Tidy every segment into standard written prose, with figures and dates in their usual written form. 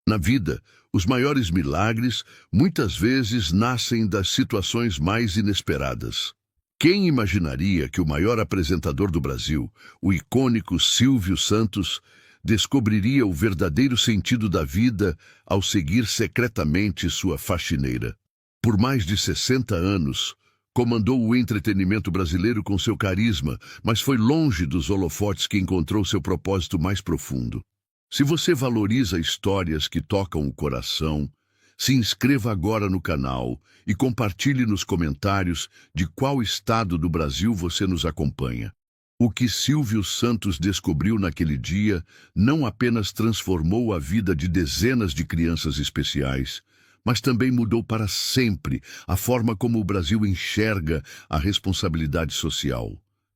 Na vida, os maiores milagres muitas vezes nascem das situações mais inesperadas. Quem imaginaria que o maior apresentador do Brasil, o icônico Silvio Santos, descobriria o verdadeiro sentido da vida ao seguir secretamente sua faxineira? Por mais de 60 anos, comandou o entretenimento brasileiro com seu carisma, mas foi longe dos holofotes que encontrou seu propósito mais profundo. Se você valoriza histórias que tocam o coração, se inscreva agora no canal e compartilhe nos comentários de qual estado do Brasil você nos acompanha. O que Silvio Santos descobriu naquele dia não apenas transformou a vida de dezenas de crianças especiais, mas também mudou para sempre a forma como o Brasil enxerga a responsabilidade social.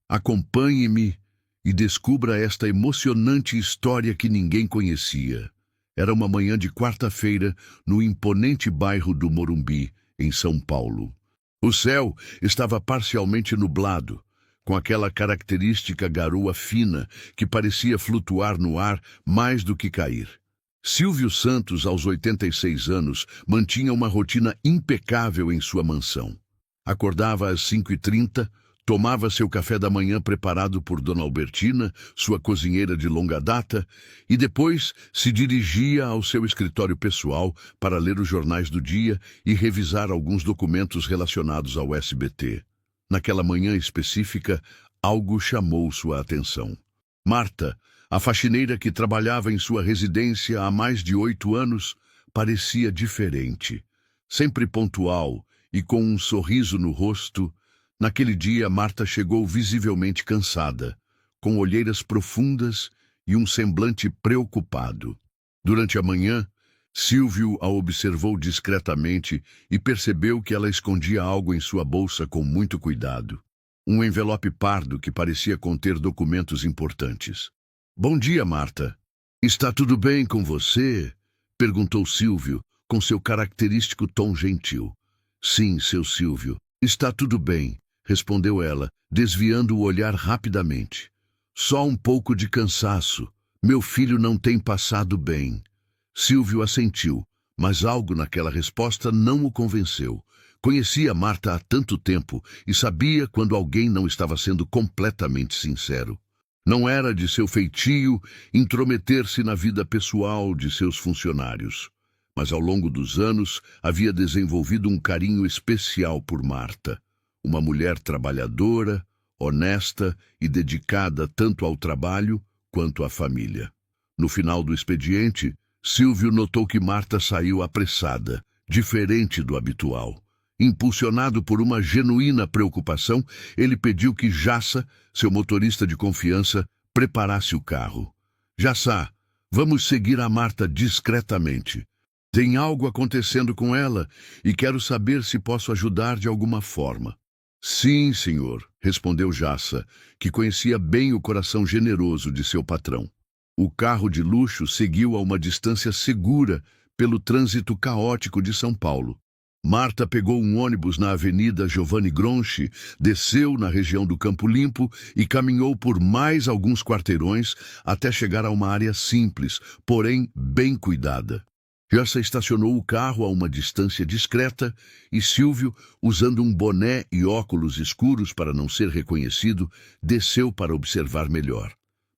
Acompanhe-me e descubra esta emocionante história que ninguém conhecia. Era uma manhã de quarta-feira no imponente bairro do Morumbi, em São Paulo. O céu estava parcialmente nublado, com aquela característica garoa fina que parecia flutuar no ar mais do que cair. Silvio Santos, aos 86 anos, mantinha uma rotina impecável em sua mansão. Acordava às 5h30, tomava seu café da manhã preparado por Dona Albertina, sua cozinheira de longa data, e depois se dirigia ao seu escritório pessoal para ler os jornais do dia e revisar alguns documentos relacionados ao SBT. Naquela manhã específica, algo chamou sua atenção. Marta, a faxineira que trabalhava em sua residência há mais de 8 anos, parecia diferente. Sempre pontual e com um sorriso no rosto, naquele dia Marta chegou visivelmente cansada, com olheiras profundas e um semblante preocupado. Durante a manhã, Silvio a observou discretamente e percebeu que ela escondia algo em sua bolsa com muito cuidado. Um envelope pardo que parecia conter documentos importantes. "Bom dia, Marta. Está tudo bem com você?" perguntou Silvio, com seu característico tom gentil. "Sim, seu Silvio, está tudo bem", respondeu ela, desviando o olhar rapidamente. "Só um pouco de cansaço. Meu filho não tem passado bem." Silvio assentiu, mas algo naquela resposta não o convenceu. Conhecia Marta há tanto tempo e sabia quando alguém não estava sendo completamente sincero. Não era de seu feitio intrometer-se na vida pessoal de seus funcionários, mas ao longo dos anos havia desenvolvido um carinho especial por Marta. Uma mulher trabalhadora, honesta e dedicada tanto ao trabalho quanto à família. No final do expediente, Silvio notou que Marta saiu apressada, diferente do habitual. Impulsionado por uma genuína preocupação, ele pediu que Jassa, seu motorista de confiança, preparasse o carro. "Jassa, vamos seguir a Marta discretamente. Tem algo acontecendo com ela e quero saber se posso ajudar de alguma forma." "Sim, senhor", respondeu Jassa, que conhecia bem o coração generoso de seu patrão. O carro de luxo seguiu a uma distância segura pelo trânsito caótico de São Paulo. Marta pegou um ônibus na Avenida Giovanni Gronchi, desceu na região do Campo Limpo e caminhou por mais alguns quarteirões até chegar a uma área simples, porém bem cuidada. Jassa estacionou o carro a uma distância discreta e Silvio, usando um boné e óculos escuros para não ser reconhecido, desceu para observar melhor.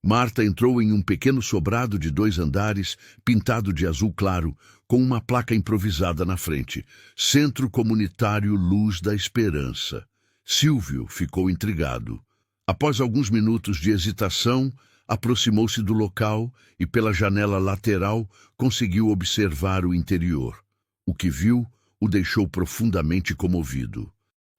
Marta entrou em um pequeno sobrado de 2 andares, pintado de azul claro, com uma placa improvisada na frente: Centro Comunitário Luz da Esperança. Silvio ficou intrigado. Após alguns minutos de hesitação, aproximou-se do local e, pela janela lateral, conseguiu observar o interior. O que viu o deixou profundamente comovido.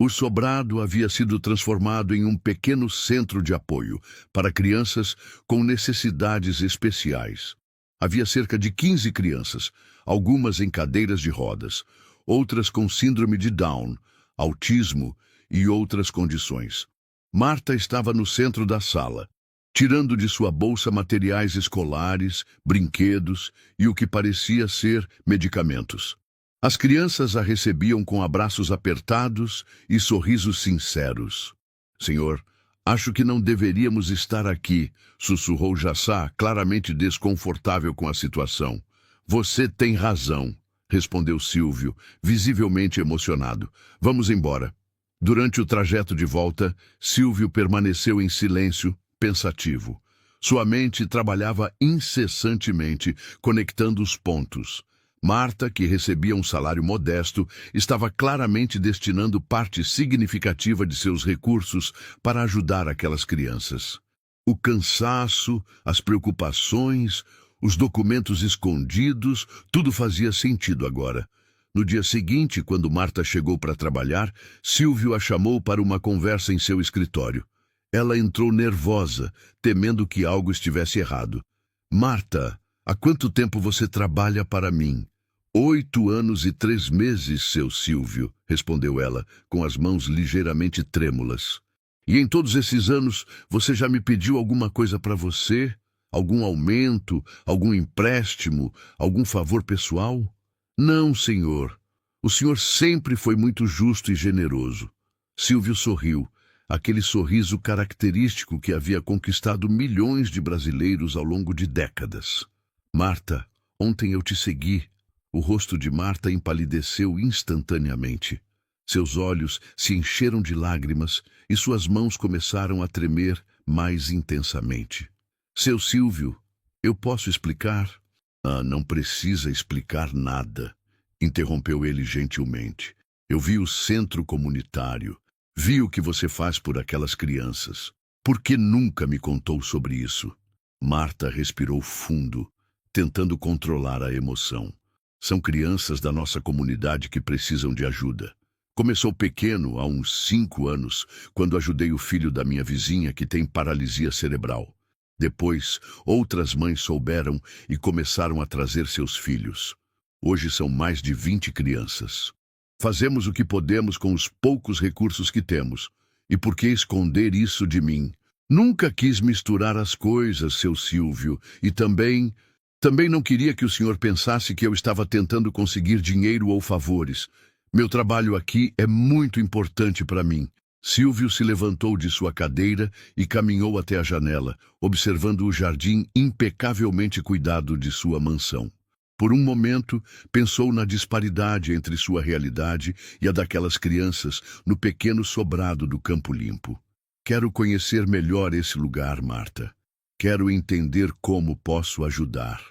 O sobrado havia sido transformado em um pequeno centro de apoio para crianças com necessidades especiais. Havia cerca de 15 crianças, algumas em cadeiras de rodas, outras com síndrome de Down, autismo e outras condições. Marta estava no centro da sala, tirando de sua bolsa materiais escolares, brinquedos e o que parecia ser medicamentos. As crianças a recebiam com abraços apertados e sorrisos sinceros. "Senhor, acho que não deveríamos estar aqui", sussurrou Jassa, claramente desconfortável com a situação. Você tem razão, respondeu Silvio, visivelmente emocionado. Vamos embora. Durante o trajeto de volta, Silvio permaneceu em silêncio, pensativo. Sua mente trabalhava incessantemente, conectando os pontos. Marta, que recebia um salário modesto, estava claramente destinando parte significativa de seus recursos para ajudar aquelas crianças. O cansaço, as preocupações, os documentos escondidos, tudo fazia sentido agora. No dia seguinte, quando Marta chegou para trabalhar, Silvio a chamou para uma conversa em seu escritório. Ela entrou nervosa, temendo que algo estivesse errado. Marta, há quanto tempo você trabalha para mim? 8 anos e 3 meses, seu Silvio, respondeu ela, com as mãos ligeiramente trêmulas. E em todos esses anos, você já me pediu alguma coisa para você? Algum aumento, algum empréstimo, algum favor pessoal? Não, senhor. O senhor sempre foi muito justo e generoso. Silvio sorriu, aquele sorriso característico que havia conquistado milhões de brasileiros ao longo de décadas. Marta, ontem eu te segui. O rosto de Marta empalideceu instantaneamente. Seus olhos se encheram de lágrimas e suas mãos começaram a tremer mais intensamente. Seu Silvio, eu posso explicar? Ah, não precisa explicar nada, interrompeu ele gentilmente. Eu vi o centro comunitário, vi o que você faz por aquelas crianças. Por que nunca me contou sobre isso? Marta respirou fundo, tentando controlar a emoção. São crianças da nossa comunidade que precisam de ajuda. Começou pequeno, há uns 5 anos, quando ajudei o filho da minha vizinha que tem paralisia cerebral. Depois, outras mães souberam e começaram a trazer seus filhos. Hoje são mais de 20 crianças. Fazemos o que podemos com os poucos recursos que temos. E por que esconder isso de mim? Nunca quis misturar as coisas, seu Silvio, e também não queria que o senhor pensasse que eu estava tentando conseguir dinheiro ou favores. Meu trabalho aqui é muito importante para mim. Silvio se levantou de sua cadeira e caminhou até a janela, observando o jardim impecavelmente cuidado de sua mansão. Por um momento, pensou na disparidade entre sua realidade e a daquelas crianças no pequeno sobrado do Campo Limpo. Quero conhecer melhor esse lugar, Marta. Quero entender como posso ajudar.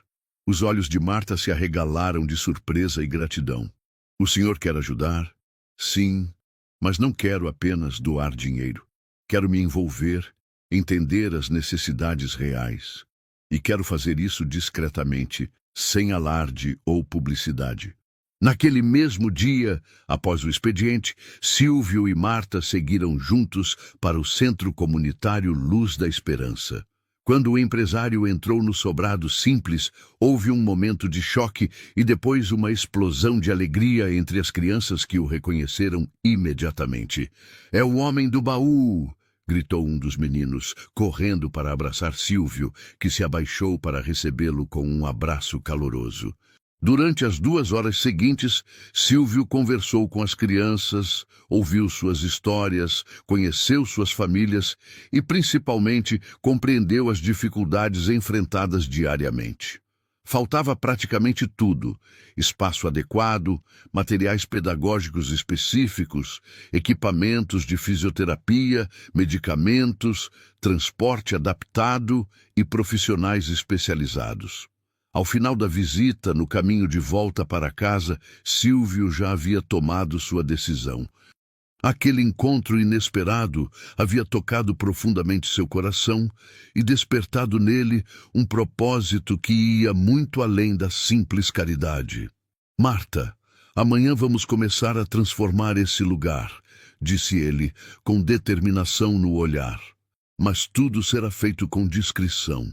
Os olhos de Marta se arregalaram de surpresa e gratidão. O senhor quer ajudar? Sim, mas não quero apenas doar dinheiro. Quero me envolver, entender as necessidades reais. E quero fazer isso discretamente, sem alarde ou publicidade. Naquele mesmo dia, após o expediente, Silvio e Marta seguiram juntos para o Centro Comunitário Luz da Esperança. Quando o empresário entrou no sobrado simples, houve um momento de choque e depois uma explosão de alegria entre as crianças que o reconheceram imediatamente. "É o homem do baú!" gritou um dos meninos, correndo para abraçar Silvio, que se abaixou para recebê-lo com um abraço caloroso. Durante as 2 horas seguintes, Silvio conversou com as crianças, ouviu suas histórias, conheceu suas famílias e, principalmente, compreendeu as dificuldades enfrentadas diariamente. Faltava praticamente tudo: espaço adequado, materiais pedagógicos específicos, equipamentos de fisioterapia, medicamentos, transporte adaptado e profissionais especializados. Ao final da visita, no caminho de volta para casa, Silvio já havia tomado sua decisão. Aquele encontro inesperado havia tocado profundamente seu coração e despertado nele um propósito que ia muito além da simples caridade. "Marta, amanhã vamos começar a transformar esse lugar", disse ele, com determinação no olhar. "Mas tudo será feito com discrição.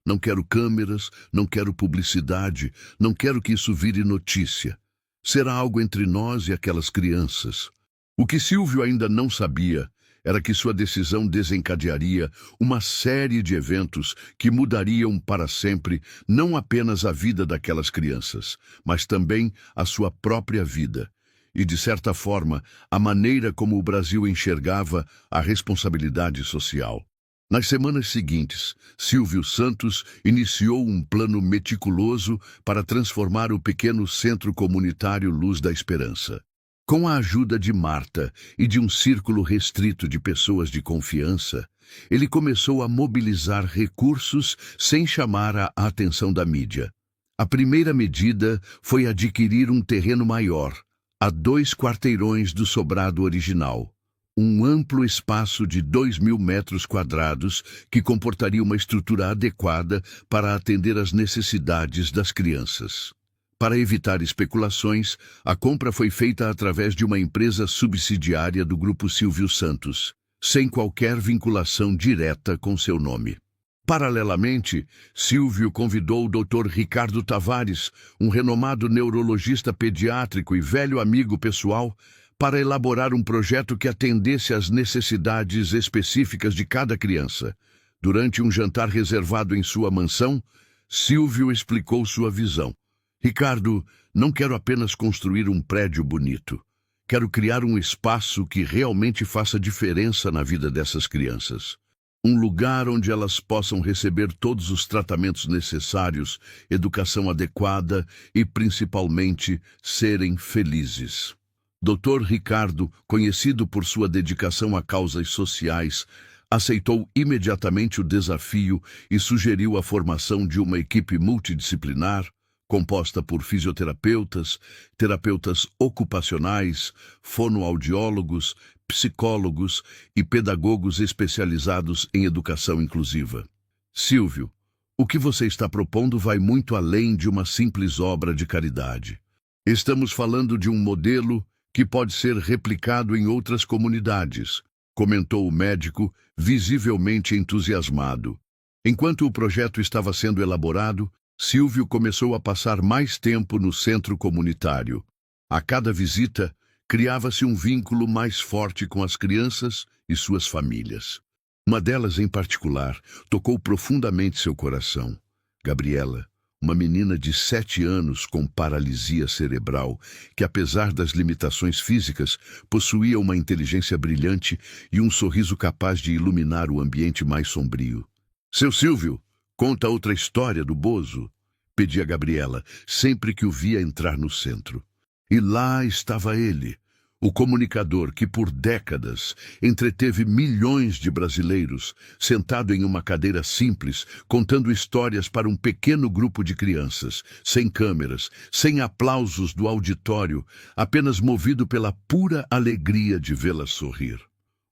Não quero câmeras, não quero publicidade, não quero que isso vire notícia. Será algo entre nós e aquelas crianças." O que Silvio ainda não sabia era que sua decisão desencadearia uma série de eventos que mudariam para sempre não apenas a vida daquelas crianças, mas também a sua própria vida e, de certa forma, a maneira como o Brasil enxergava a responsabilidade social. Nas semanas seguintes, Silvio Santos iniciou um plano meticuloso para transformar o pequeno centro comunitário Luz da Esperança. Com a ajuda de Marta e de um círculo restrito de pessoas de confiança, ele começou a mobilizar recursos sem chamar a atenção da mídia. A primeira medida foi adquirir um terreno maior, a 2 quarteirões do sobrado original. Um amplo espaço de 2.000 metros quadrados que comportaria uma estrutura adequada para atender às necessidades das crianças. Para evitar especulações, a compra foi feita através de uma empresa subsidiária do Grupo Silvio Santos, sem qualquer vinculação direta com seu nome. Paralelamente, Silvio convidou o Dr. Ricardo Tavares, um renomado neurologista pediátrico e velho amigo pessoal, para elaborar um projeto que atendesse às necessidades específicas de cada criança. Durante um jantar reservado em sua mansão, Silvio explicou sua visão. Ricardo, não quero apenas construir um prédio bonito. Quero criar um espaço que realmente faça diferença na vida dessas crianças. Um lugar onde elas possam receber todos os tratamentos necessários, educação adequada e, principalmente, serem felizes. Dr. Ricardo, conhecido por sua dedicação a causas sociais, aceitou imediatamente o desafio e sugeriu a formação de uma equipe multidisciplinar, composta por fisioterapeutas, terapeutas ocupacionais, fonoaudiólogos, psicólogos e pedagogos especializados em educação inclusiva. Silvio, o que você está propondo vai muito além de uma simples obra de caridade. Estamos falando de um modelo que pode ser replicado em outras comunidades, comentou o médico, visivelmente entusiasmado. Enquanto o projeto estava sendo elaborado, Silvio começou a passar mais tempo no centro comunitário. A cada visita, criava-se um vínculo mais forte com as crianças e suas famílias. Uma delas, em particular, tocou profundamente seu coração. Gabriela, uma menina de 7 anos com paralisia cerebral, que apesar das limitações físicas, possuía uma inteligência brilhante e um sorriso capaz de iluminar o ambiente mais sombrio. Seu Silvio, conta outra história do Bozo, pedia Gabriela, sempre que o via entrar no centro. E lá estava ele, o comunicador que por décadas entreteve milhões de brasileiros, sentado em uma cadeira simples, contando histórias para um pequeno grupo de crianças, sem câmeras, sem aplausos do auditório, apenas movido pela pura alegria de vê-la sorrir.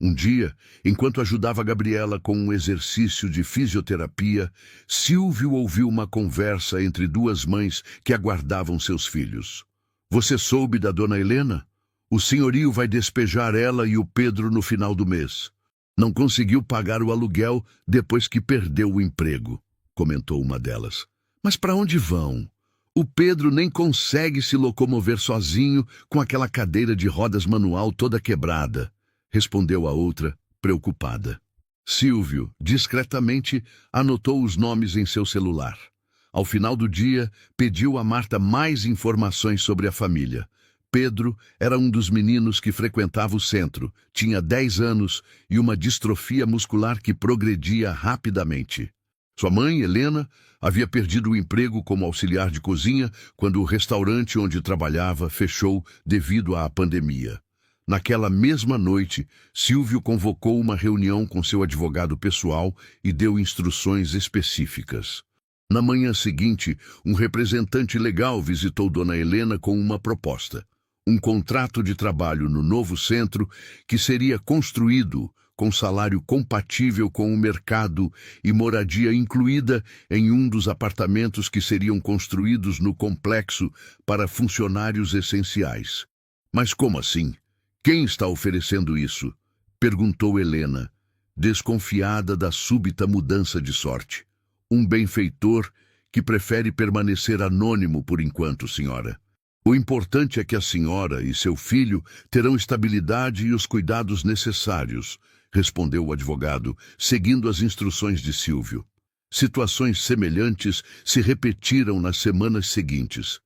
Um dia, enquanto ajudava Gabriela com um exercício de fisioterapia, Silvio ouviu uma conversa entre 2 mães que aguardavam seus filhos. Você soube da dona Helena? O senhorio vai despejar ela e o Pedro no final do mês. Não conseguiu pagar o aluguel depois que perdeu o emprego, comentou uma delas. Mas para onde vão? O Pedro nem consegue se locomover sozinho com aquela cadeira de rodas manual toda quebrada, respondeu a outra, preocupada. Silvio, discretamente, anotou os nomes em seu celular. Ao final do dia, pediu a Marta mais informações sobre a família. Pedro era um dos meninos que frequentava o centro, tinha 10 anos e uma distrofia muscular que progredia rapidamente. Sua mãe, Helena, havia perdido o emprego como auxiliar de cozinha quando o restaurante onde trabalhava fechou devido à pandemia. Naquela mesma noite, Silvio convocou uma reunião com seu advogado pessoal e deu instruções específicas. Na manhã seguinte, um representante legal visitou Dona Helena com uma proposta. Um contrato de trabalho no novo centro que seria construído com salário compatível com o mercado e moradia incluída em um dos apartamentos que seriam construídos no complexo para funcionários essenciais. Mas como assim? Quem está oferecendo isso? Perguntou Helena, desconfiada da súbita mudança de sorte. Um benfeitor que prefere permanecer anônimo por enquanto, senhora. O importante é que a senhora e seu filho terão estabilidade e os cuidados necessários, respondeu o advogado, seguindo as instruções de Silvio. Situações semelhantes se repetiram nas semanas seguintes.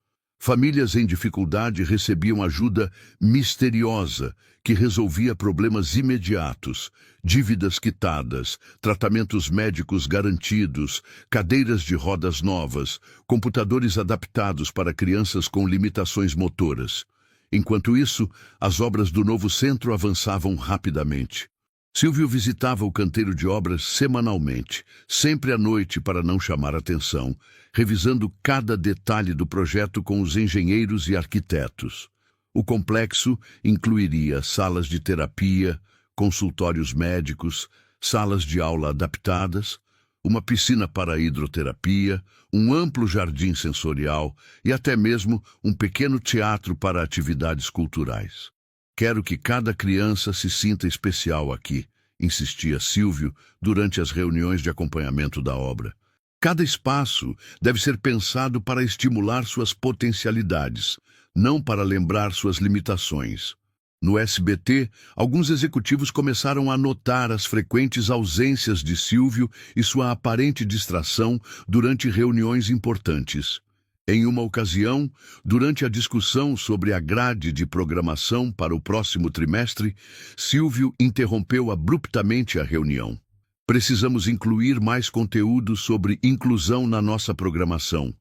Famílias em dificuldade recebiam ajuda misteriosa que resolvia problemas imediatos, dívidas quitadas, tratamentos médicos garantidos, cadeiras de rodas novas, computadores adaptados para crianças com limitações motoras. Enquanto isso, as obras do novo centro avançavam rapidamente. Silvio visitava o canteiro de obras semanalmente, sempre à noite para não chamar atenção, revisando cada detalhe do projeto com os engenheiros e arquitetos. O complexo incluiria salas de terapia, consultórios médicos, salas de aula adaptadas, uma piscina para hidroterapia, um amplo jardim sensorial e até mesmo um pequeno teatro para atividades culturais. Quero que cada criança se sinta especial aqui, insistia Silvio durante as reuniões de acompanhamento da obra. Cada espaço deve ser pensado para estimular suas potencialidades, não para lembrar suas limitações. No SBT, alguns executivos começaram a notar as frequentes ausências de Silvio e sua aparente distração durante reuniões importantes. Em uma ocasião, durante a discussão sobre a grade de programação para o próximo trimestre, Silvio interrompeu abruptamente a reunião. Precisamos incluir mais conteúdo sobre inclusão na nossa programação,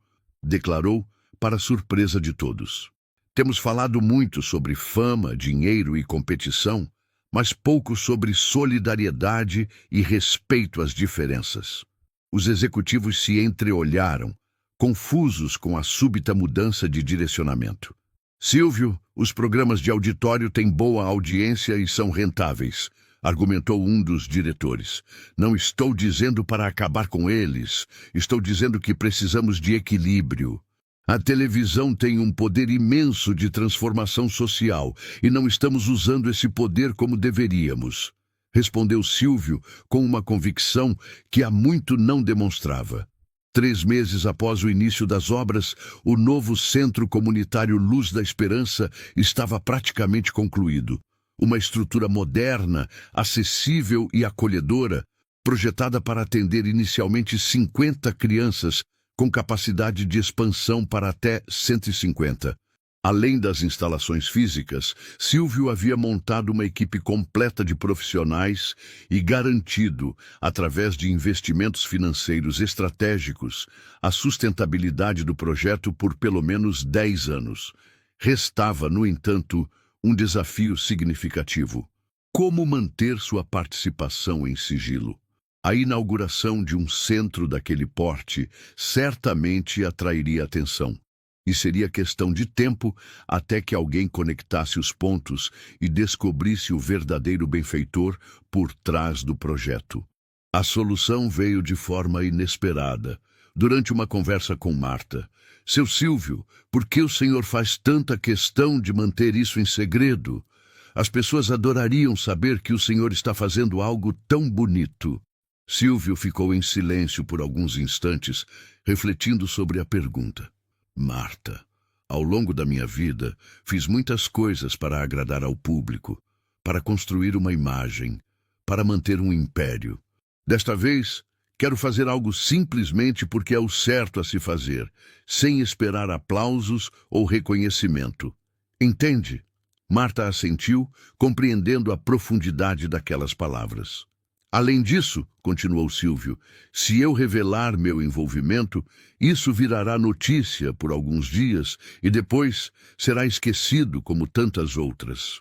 declarou, para surpresa de todos. Temos falado muito sobre fama, dinheiro e competição, mas pouco sobre solidariedade e respeito às diferenças. Os executivos se entreolharam, confusos com a súbita mudança de direcionamento. Silvio, os programas de auditório têm boa audiência e são rentáveis, argumentou um dos diretores. Não estou dizendo para acabar com eles, estou dizendo que precisamos de equilíbrio. A televisão tem um poder imenso de transformação social e não estamos usando esse poder como deveríamos, respondeu Silvio com uma convicção que há muito não demonstrava. 3 meses após o início das obras, o novo Centro Comunitário Luz da Esperança estava praticamente concluído. Uma estrutura moderna, acessível e acolhedora, projetada para atender inicialmente 50 crianças, com capacidade de expansão para até 150. Além das instalações físicas, Silvio havia montado uma equipe completa de profissionais e garantido, através de investimentos financeiros estratégicos, a sustentabilidade do projeto por pelo menos 10 anos. Restava, no entanto, um desafio significativo: como manter sua participação em sigilo? A inauguração de um centro daquele porte certamente atrairia atenção. E seria questão de tempo até que alguém conectasse os pontos e descobrisse o verdadeiro benfeitor por trás do projeto. A solução veio de forma inesperada, durante uma conversa com Marta. Seu Silvio, por que o senhor faz tanta questão de manter isso em segredo? As pessoas adorariam saber que o senhor está fazendo algo tão bonito. Silvio ficou em silêncio por alguns instantes, refletindo sobre a pergunta. Marta, ao longo da minha vida, fiz muitas coisas para agradar ao público, para construir uma imagem, para manter um império. Desta vez, quero fazer algo simplesmente porque é o certo a se fazer, sem esperar aplausos ou reconhecimento. Entende? Marta assentiu, compreendendo a profundidade daquelas palavras. Além disso, continuou Silvio, se eu revelar meu envolvimento, isso virará notícia por alguns dias e depois será esquecido como tantas outras.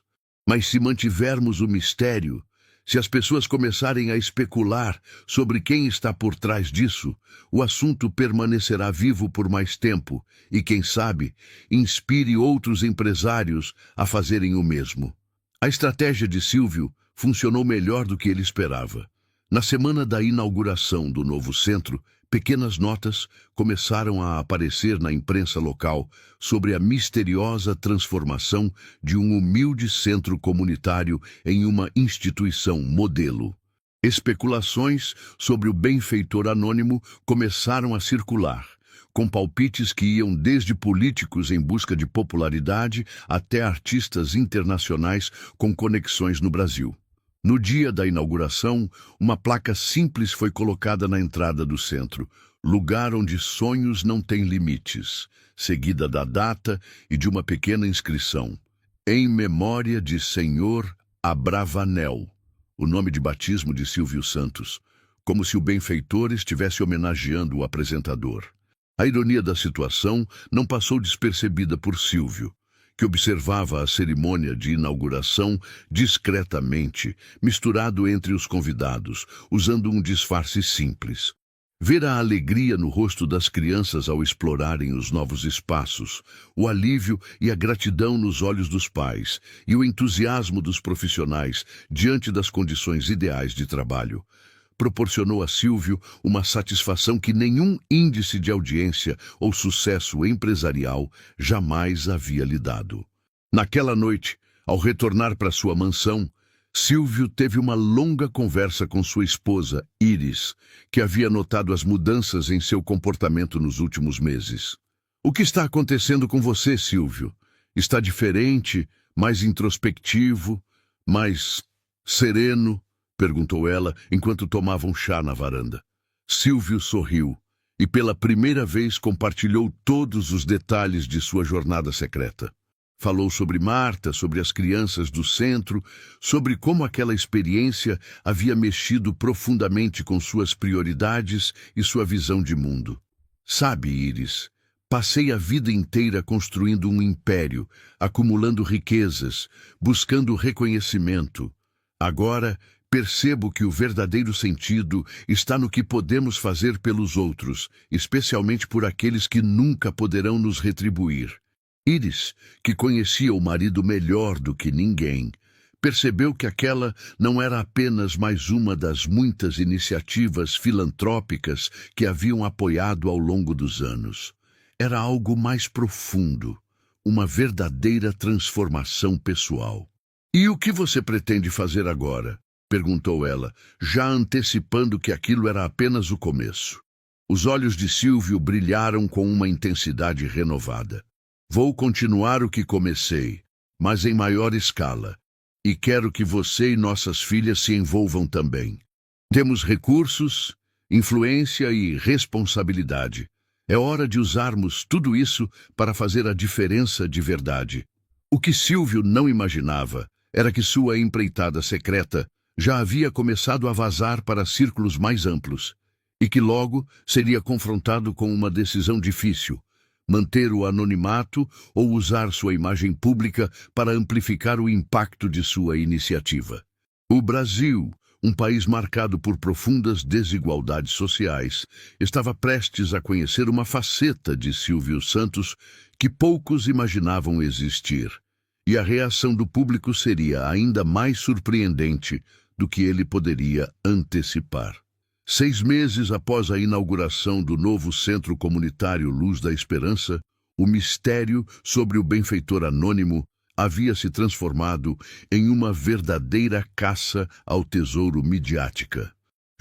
Mas se mantivermos o mistério, se as pessoas começarem a especular sobre quem está por trás disso, o assunto permanecerá vivo por mais tempo e, quem sabe, inspire outros empresários a fazerem o mesmo. A estratégia de Silvio funcionou melhor do que ele esperava. Na semana da inauguração do novo centro, pequenas notas começaram a aparecer na imprensa local sobre a misteriosa transformação de um humilde centro comunitário em uma instituição modelo. Especulações sobre o benfeitor anônimo começaram a circular, com palpites que iam desde políticos em busca de popularidade até artistas internacionais com conexões no Brasil. No dia da inauguração, uma placa simples foi colocada na entrada do centro. lugar onde sonhos não têm limites, seguida da data e de uma pequena inscrição. Em memória de Senhor Abravanel, o nome de batismo de Silvio Santos, como se o benfeitor estivesse homenageando o apresentador. A ironia da situação não passou despercebida por Silvio, que observava a cerimônia de inauguração discretamente, misturado entre os convidados, usando um disfarce simples. Ver a alegria no rosto das crianças ao explorarem os novos espaços, o alívio e a gratidão nos olhos dos pais e o entusiasmo dos profissionais diante das condições ideais de trabalho, proporcionou a Silvio uma satisfação que nenhum índice de audiência ou sucesso empresarial jamais havia lhe dado. Naquela noite, ao retornar para sua mansão, Silvio teve uma longa conversa com sua esposa, Iris, que havia notado as mudanças em seu comportamento nos últimos meses. "O que está acontecendo com você, Silvio? Está diferente, mais introspectivo, mais sereno?" perguntou ela enquanto tomavam chá na varanda. Silvio sorriu e pela primeira vez compartilhou todos os detalhes de sua jornada secreta. Falou sobre Marta, sobre as crianças do centro, sobre como aquela experiência havia mexido profundamente com suas prioridades e sua visão de mundo. "Sabe, Iris, passei a vida inteira construindo um império, acumulando riquezas, buscando reconhecimento. Agora, percebo que o verdadeiro sentido está no que podemos fazer pelos outros, especialmente por aqueles que nunca poderão nos retribuir." Iris, que conhecia o marido melhor do que ninguém, percebeu que aquela não era apenas mais uma das muitas iniciativas filantrópicas que haviam apoiado ao longo dos anos. Era algo mais profundo, uma verdadeira transformação pessoal. "E o que você pretende fazer agora?" perguntou ela, já antecipando que aquilo era apenas o começo. Os olhos de Silvio brilharam com uma intensidade renovada. "Vou continuar o que comecei, mas em maior escala, e quero que você e nossas filhas se envolvam também. Temos recursos, influência e responsabilidade. É hora de usarmos tudo isso para fazer a diferença de verdade." O que Silvio não imaginava era que sua empreitada secreta já havia começado a vazar para círculos mais amplos, e que logo seria confrontado com uma decisão difícil: manter o anonimato ou usar sua imagem pública para amplificar o impacto de sua iniciativa. O Brasil, um país marcado por profundas desigualdades sociais, estava prestes a conhecer uma faceta de Silvio Santos que poucos imaginavam existir, e a reação do público seria ainda mais surpreendente do que ele poderia antecipar. 6 meses após a inauguração do novo Centro Comunitário Luz da Esperança, o mistério sobre o benfeitor anônimo havia se transformado em uma verdadeira caça ao tesouro midiática.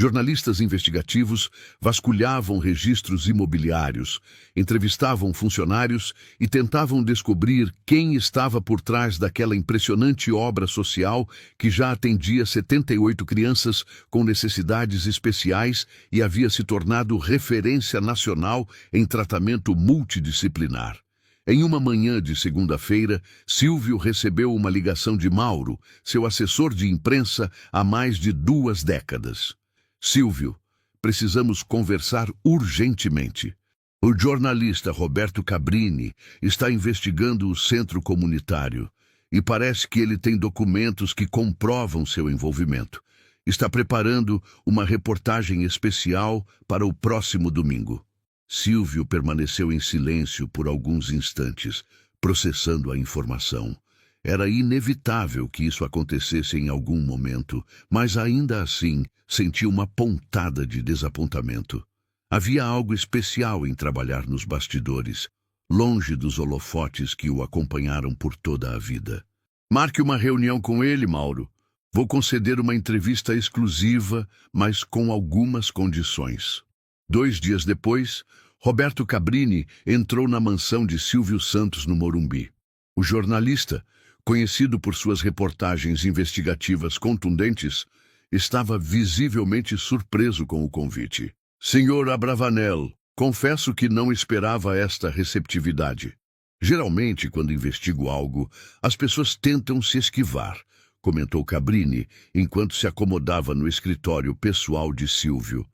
Jornalistas investigativos vasculhavam registros imobiliários, entrevistavam funcionários e tentavam descobrir quem estava por trás daquela impressionante obra social que já atendia 78 crianças com necessidades especiais e havia se tornado referência nacional em tratamento multidisciplinar. Em uma manhã de segunda-feira, Silvio recebeu uma ligação de Mauro, seu assessor de imprensa há mais de 2 décadas. "Silvio, precisamos conversar urgentemente. O jornalista Roberto Cabrini está investigando o centro comunitário e parece que ele tem documentos que comprovam seu envolvimento. Está preparando uma reportagem especial para o próximo domingo." Silvio permaneceu em silêncio por alguns instantes, processando a informação. Era inevitável que isso acontecesse em algum momento, mas ainda assim sentiu uma pontada de desapontamento. Havia algo especial em trabalhar nos bastidores, longe dos holofotes que o acompanharam por toda a vida. "Marque uma reunião com ele, Mauro. Vou conceder uma entrevista exclusiva, mas com algumas condições." 2 dias depois, Roberto Cabrini entrou na mansão de Silvio Santos no Morumbi. O jornalista, conhecido por suas reportagens investigativas contundentes, estava visivelmente surpreso com o convite. Senhor Abravanel, confesso que não esperava esta receptividade. Geralmente, quando investigo algo, as pessoas tentam se esquivar, comentou Cabrini, enquanto se acomodava no escritório pessoal de Silvio.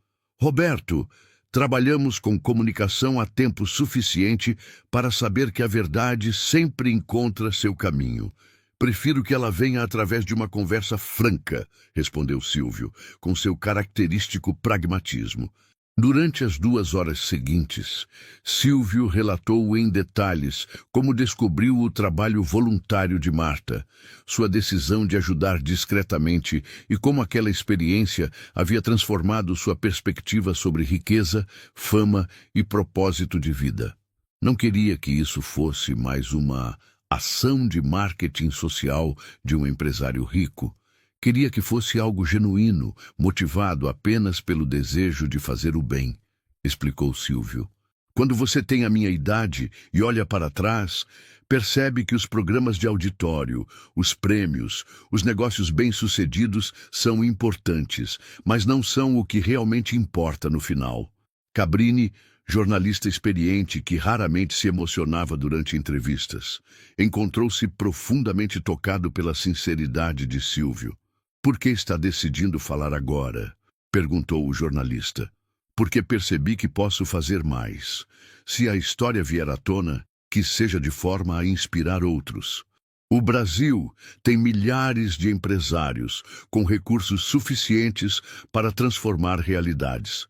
Roberto, trabalhamos com comunicação há tempo suficiente para saber que a verdade sempre encontra seu caminho. Prefiro que ela venha através de uma conversa franca, respondeu Silvio, com seu característico pragmatismo. Durante as 2 horas seguintes, Silvio relatou em detalhes como descobriu o trabalho voluntário de Marta, sua decisão de ajudar discretamente e como aquela experiência havia transformado sua perspectiva sobre riqueza, fama e propósito de vida. Não queria que isso fosse mais uma ação de marketing social de um empresário rico. Queria que fosse algo genuíno, motivado apenas pelo desejo de fazer o bem, explicou Silvio. Quando você tem a minha idade e olha para trás, percebe que os programas de auditório, os prêmios, os negócios bem-sucedidos são importantes, mas não são o que realmente importa no final. Cabrini, jornalista experiente que raramente se emocionava durante entrevistas, encontrou-se profundamente tocado pela sinceridade de Silvio. Por que está decidindo falar agora? Perguntou o jornalista. Porque percebi que posso fazer mais. Se a história vier à tona, que seja de forma a inspirar outros. O Brasil tem milhares de empresários com recursos suficientes para transformar realidades.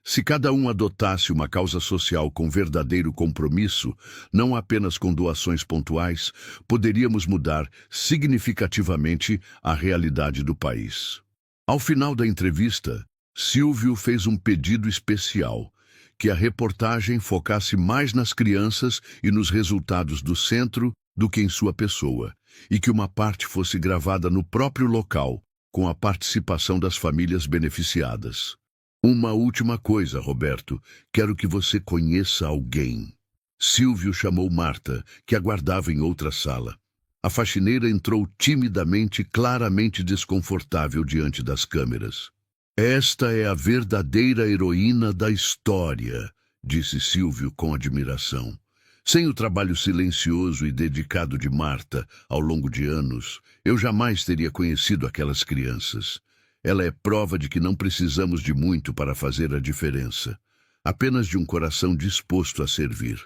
Se cada um adotasse uma causa social com verdadeiro compromisso, não apenas com doações pontuais, poderíamos mudar significativamente a realidade do país. Ao final da entrevista, Silvio fez um pedido especial, que a reportagem focasse mais nas crianças e nos resultados do centro do que em sua pessoa, e que uma parte fosse gravada no próprio local, com a participação das famílias beneficiadas. Uma última coisa, Roberto. Quero que você conheça alguém. Silvio chamou Marta, que aguardava em outra sala. A faxineira entrou timidamente, claramente desconfortável diante das câmeras. Esta é a verdadeira heroína da história, disse Silvio com admiração. Sem o trabalho silencioso e dedicado de Marta ao longo de anos, eu jamais teria conhecido aquelas crianças. Ela é prova de que não precisamos de muito para fazer a diferença, apenas de um coração disposto a servir.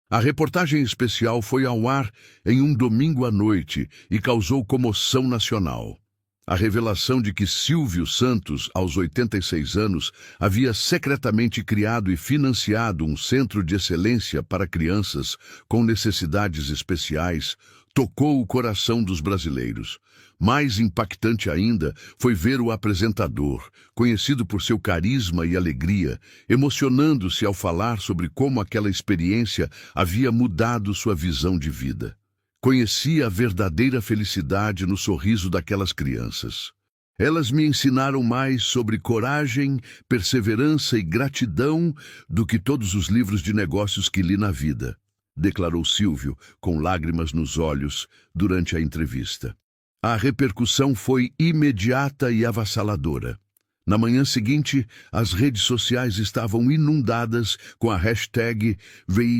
A reportagem especial foi ao ar em um domingo à noite e causou comoção nacional. A revelação de que Silvio Santos, aos 86 anos, havia secretamente criado e financiado um centro de excelência para crianças com necessidades especiais tocou o coração dos brasileiros. Mais impactante ainda foi ver o apresentador, conhecido por seu carisma e alegria, emocionando-se ao falar sobre como aquela experiência havia mudado sua visão de vida. Conhecia a verdadeira felicidade no sorriso daquelas crianças. Elas me ensinaram mais sobre coragem, perseverança e gratidão do que todos os livros de negócios que li na vida, declarou Silvio, com lágrimas nos olhos, durante a entrevista. A repercussão foi imediata e avassaladora. Na manhã seguinte, as redes sociais estavam inundadas com a hashtag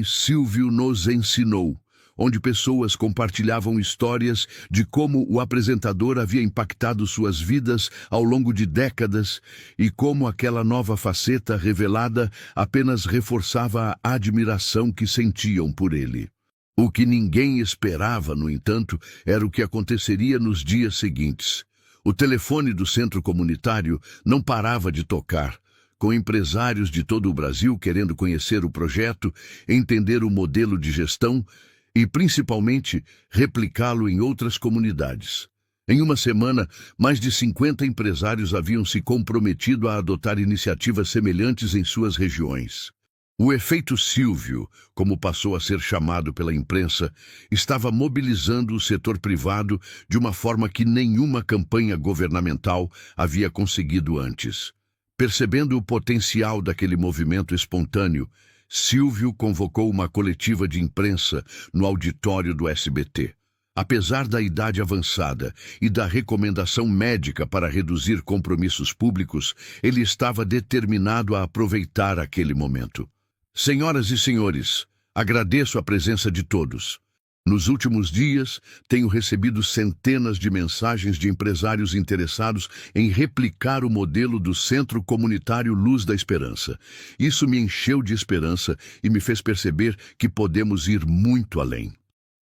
Silvio nos ensinou, onde pessoas compartilhavam histórias de como o apresentador havia impactado suas vidas ao longo de décadas e como aquela nova faceta revelada apenas reforçava a admiração que sentiam por ele. O que ninguém esperava, no entanto, era o que aconteceria nos dias seguintes. O telefone do centro comunitário não parava de tocar, com empresários de todo o Brasil querendo conhecer o projeto, entender o modelo de gestão e, principalmente, replicá-lo em outras comunidades. Em uma semana, mais de 50 empresários haviam se comprometido a adotar iniciativas semelhantes em suas regiões. O efeito Silvio, como passou a ser chamado pela imprensa, estava mobilizando o setor privado de uma forma que nenhuma campanha governamental havia conseguido antes. Percebendo o potencial daquele movimento espontâneo, Silvio convocou uma coletiva de imprensa no auditório do SBT. Apesar da idade avançada e da recomendação médica para reduzir compromissos públicos, ele estava determinado a aproveitar aquele momento. Senhoras e senhores, agradeço a presença de todos. Nos últimos dias, tenho recebido centenas de mensagens de empresários interessados em replicar o modelo do Centro Comunitário Luz da Esperança. Isso me encheu de esperança e me fez perceber que podemos ir muito além.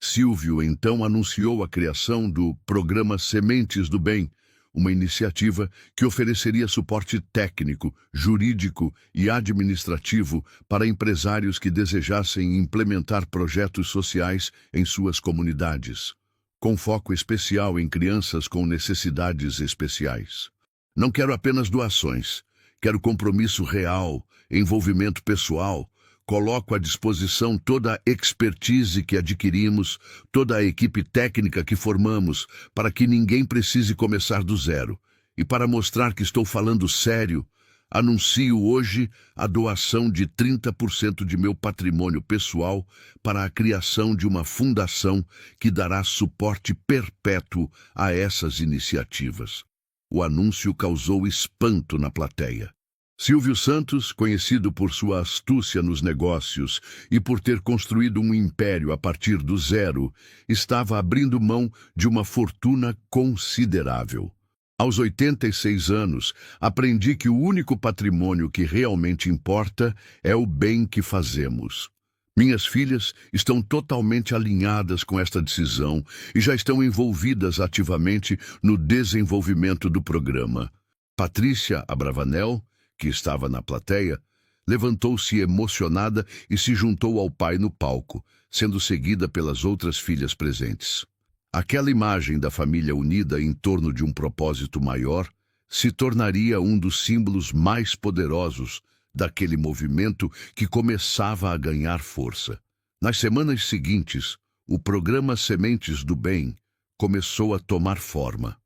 Silvio então anunciou a criação do Programa Sementes do Bem, uma iniciativa que ofereceria suporte técnico, jurídico e administrativo para empresários que desejassem implementar projetos sociais em suas comunidades, com foco especial em crianças com necessidades especiais. Não quero apenas doações, quero compromisso real, envolvimento pessoal. Coloco à disposição toda a expertise que adquirimos, toda a equipe técnica que formamos, para que ninguém precise começar do zero. E para mostrar que estou falando sério, anuncio hoje a doação de 30% de meu patrimônio pessoal para a criação de uma fundação que dará suporte perpétuo a essas iniciativas. O anúncio causou espanto na plateia. Silvio Santos, conhecido por sua astúcia nos negócios e por ter construído um império a partir do zero, estava abrindo mão de uma fortuna considerável. Aos 86 anos, aprendi que o único patrimônio que realmente importa é o bem que fazemos. Minhas filhas estão totalmente alinhadas com esta decisão e já estão envolvidas ativamente no desenvolvimento do programa. Patrícia Abravanel, que estava na plateia, levantou-se emocionada e se juntou ao pai no palco, sendo seguida pelas outras filhas presentes. Aquela imagem da família unida em torno de um propósito maior se tornaria um dos símbolos mais poderosos daquele movimento que começava a ganhar força. Nas semanas seguintes, o programa Sementes do Bem começou a tomar forma.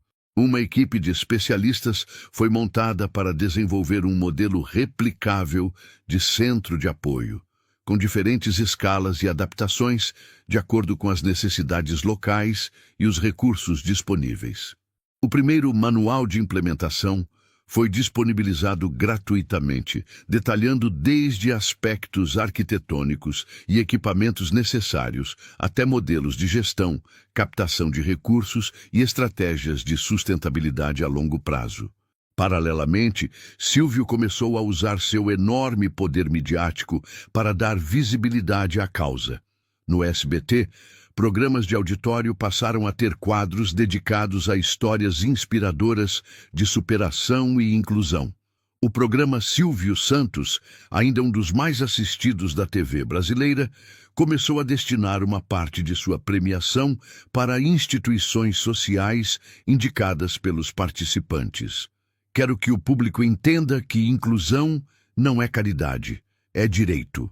Uma equipe de especialistas foi montada para desenvolver um modelo replicável de centro de apoio, com diferentes escalas e adaptações de acordo com as necessidades locais e os recursos disponíveis. O primeiro manual de implementação foi disponibilizado gratuitamente, detalhando desde aspectos arquitetônicos e equipamentos necessários até modelos de gestão, captação de recursos e estratégias de sustentabilidade a longo prazo. Paralelamente, Silvio começou a usar seu enorme poder midiático para dar visibilidade à causa. No SBT, programas de auditório passaram a ter quadros dedicados a histórias inspiradoras de superação e inclusão. O programa Silvio Santos, ainda um dos mais assistidos da TV brasileira, começou a destinar uma parte de sua premiação para instituições sociais indicadas pelos participantes. Quero que o público entenda que inclusão não é caridade, é direito.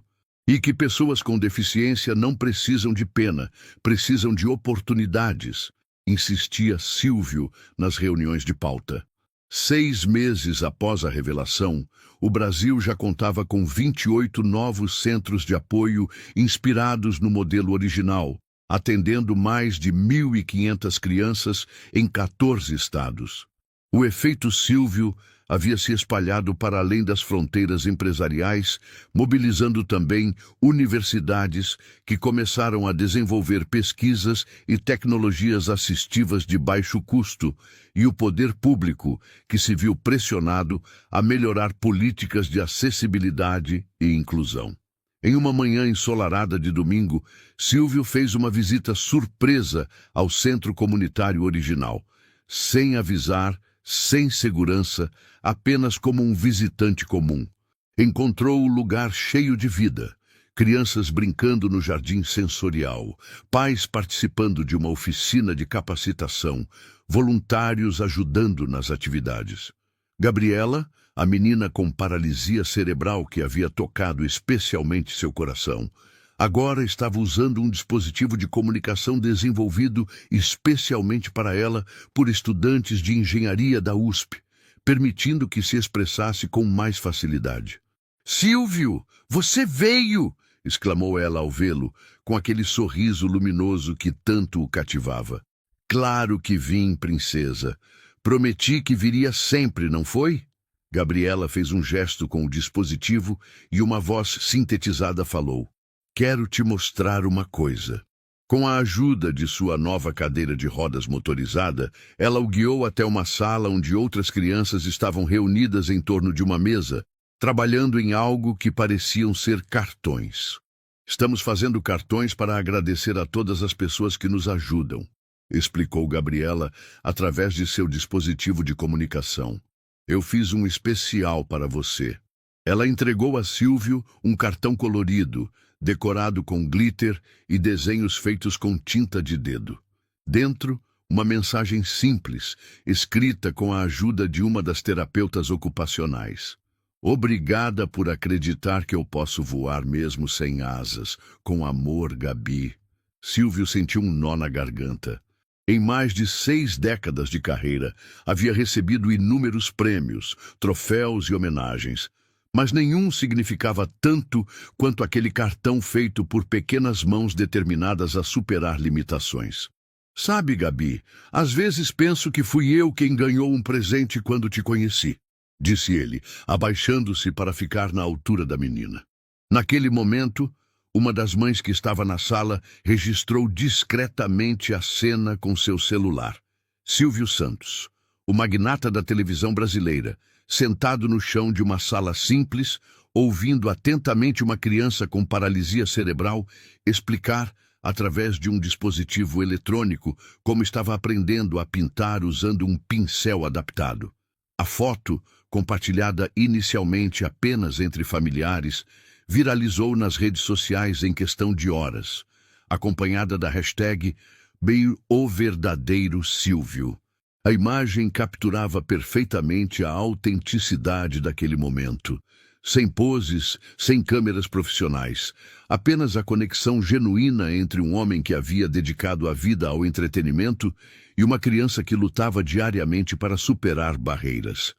E que pessoas com deficiência não precisam de pena, precisam de oportunidades, insistia Silvio nas reuniões de pauta. 6 meses após a revelação, o Brasil já contava com 28 novos centros de apoio inspirados no modelo original, atendendo mais de 1.500 crianças em 14 estados. O efeito Silvio havia se espalhado para além das fronteiras empresariais, mobilizando também universidades que começaram a desenvolver pesquisas e tecnologias assistivas de baixo custo, e o poder público, que se viu pressionado a melhorar políticas de acessibilidade e inclusão. Em uma manhã ensolarada de domingo, Silvio fez uma visita surpresa ao centro comunitário original, sem avisar, sem segurança, apenas como um visitante comum. Encontrou o lugar cheio de vida, crianças brincando no jardim sensorial, pais participando de uma oficina de capacitação, voluntários ajudando nas atividades. Gabriela, a menina com paralisia cerebral que havia tocado especialmente seu coração, agora estava usando um dispositivo de comunicação desenvolvido especialmente para ela por estudantes de engenharia da USP, permitindo que se expressasse com mais facilidade. "Silvio, você veio!" exclamou ela ao vê-lo, com aquele sorriso luminoso que tanto o cativava. Claro que vim, princesa. Prometi que viria sempre, não foi? Gabriela fez um gesto com o dispositivo e uma voz sintetizada falou. Quero te mostrar uma coisa. Com a ajuda de sua nova cadeira de rodas motorizada, ela o guiou até uma sala onde outras crianças estavam reunidas em torno de uma mesa, trabalhando em algo que pareciam ser cartões. Estamos fazendo cartões para agradecer a todas as pessoas que nos ajudam, explicou Gabriela através de seu dispositivo de comunicação. Eu fiz um especial para você. Ela entregou a Silvio um cartão colorido, decorado com glitter e desenhos feitos com tinta de dedo. Dentro, uma mensagem simples, escrita com a ajuda de uma das terapeutas ocupacionais. Obrigada por acreditar que eu posso voar mesmo sem asas. Com amor, Gabi. Silvio sentiu um nó na garganta. Em mais de 6 décadas de carreira, havia recebido inúmeros prêmios, troféus e homenagens, mas nenhum significava tanto quanto aquele cartão feito por pequenas mãos determinadas a superar limitações. Sabe, Gabi, às vezes penso que fui eu quem ganhou um presente quando te conheci, disse ele, abaixando-se para ficar na altura da menina. Naquele momento, uma das mães que estava na sala registrou discretamente a cena com seu celular. Silvio Santos, o magnata da televisão brasileira, sentado no chão de uma sala simples, ouvindo atentamente uma criança com paralisia cerebral explicar, através de um dispositivo eletrônico, como estava aprendendo a pintar usando um pincel adaptado. A foto, compartilhada inicialmente apenas entre familiares, viralizou nas redes sociais em questão de horas, acompanhada da hashtag Bem o Verdadeiro Silvio. A imagem capturava perfeitamente a autenticidade daquele momento. Sem poses, sem câmeras profissionais, apenas a conexão genuína entre um homem que havia dedicado a vida ao entretenimento e uma criança que lutava diariamente para superar barreiras.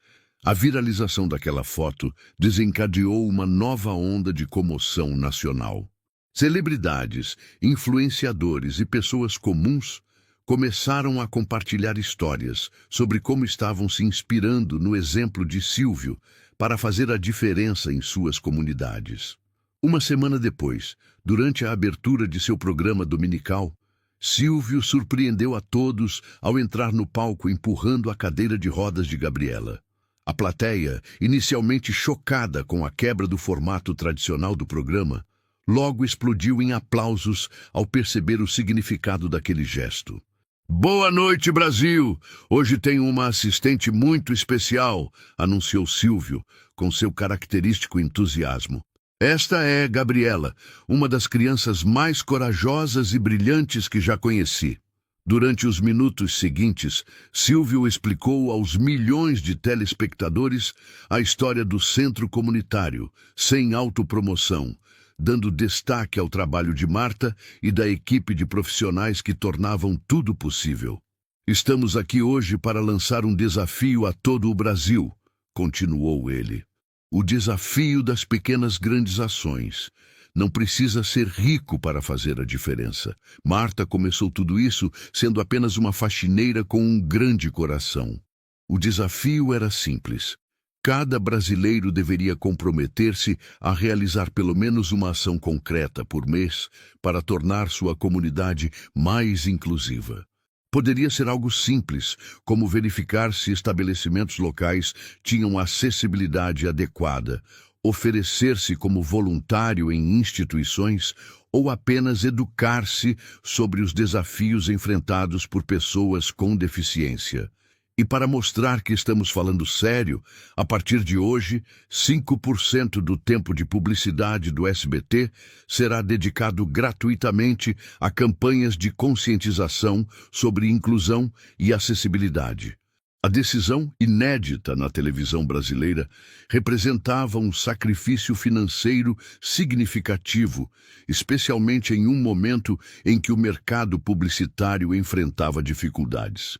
A viralização daquela foto desencadeou uma nova onda de comoção nacional. Celebridades, influenciadores e pessoas comuns começaram a compartilhar histórias sobre como estavam se inspirando no exemplo de Silvio para fazer a diferença em suas comunidades. Uma semana depois, durante a abertura de seu programa dominical, Silvio surpreendeu a todos ao entrar no palco empurrando a cadeira de rodas de Gabriela. A plateia, inicialmente chocada com a quebra do formato tradicional do programa, logo explodiu em aplausos ao perceber o significado daquele gesto. Boa noite, Brasil! Hoje tenho uma assistente muito especial, anunciou Silvio, com seu característico entusiasmo. Esta é Gabriela, uma das crianças mais corajosas e brilhantes que já conheci. Durante os minutos seguintes, Silvio explicou aos milhões de telespectadores a história do centro comunitário, sem autopromoção, dando destaque ao trabalho de Marta e da equipe de profissionais que tornavam tudo possível. Estamos aqui hoje para lançar um desafio a todo o Brasil, continuou ele. O desafio das pequenas grandes ações. Não precisa ser rico para fazer a diferença. Marta começou tudo isso sendo apenas uma faxineira com um grande coração. O desafio era simples. Cada brasileiro deveria comprometer-se a realizar pelo menos uma ação concreta por mês para tornar sua comunidade mais inclusiva. Poderia ser algo simples, como verificar se estabelecimentos locais tinham acessibilidade adequada, oferecer-se como voluntário em instituições ou apenas educar-se sobre os desafios enfrentados por pessoas com deficiência. E para mostrar que estamos falando sério, a partir de hoje, 5% do tempo de publicidade do SBT será dedicado gratuitamente a campanhas de conscientização sobre inclusão e acessibilidade. A decisão, inédita na televisão brasileira, representava um sacrifício financeiro significativo, especialmente em um momento em que o mercado publicitário enfrentava dificuldades.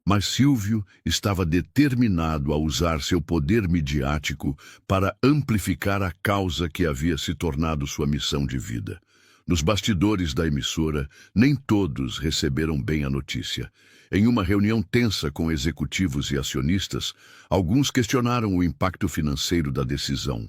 Mas Silvio estava determinado a usar seu poder midiático para amplificar a causa que havia se tornado sua missão de vida. Nos bastidores da emissora, nem todos receberam bem a notícia. Em uma reunião tensa com executivos e acionistas, alguns questionaram o impacto financeiro da decisão.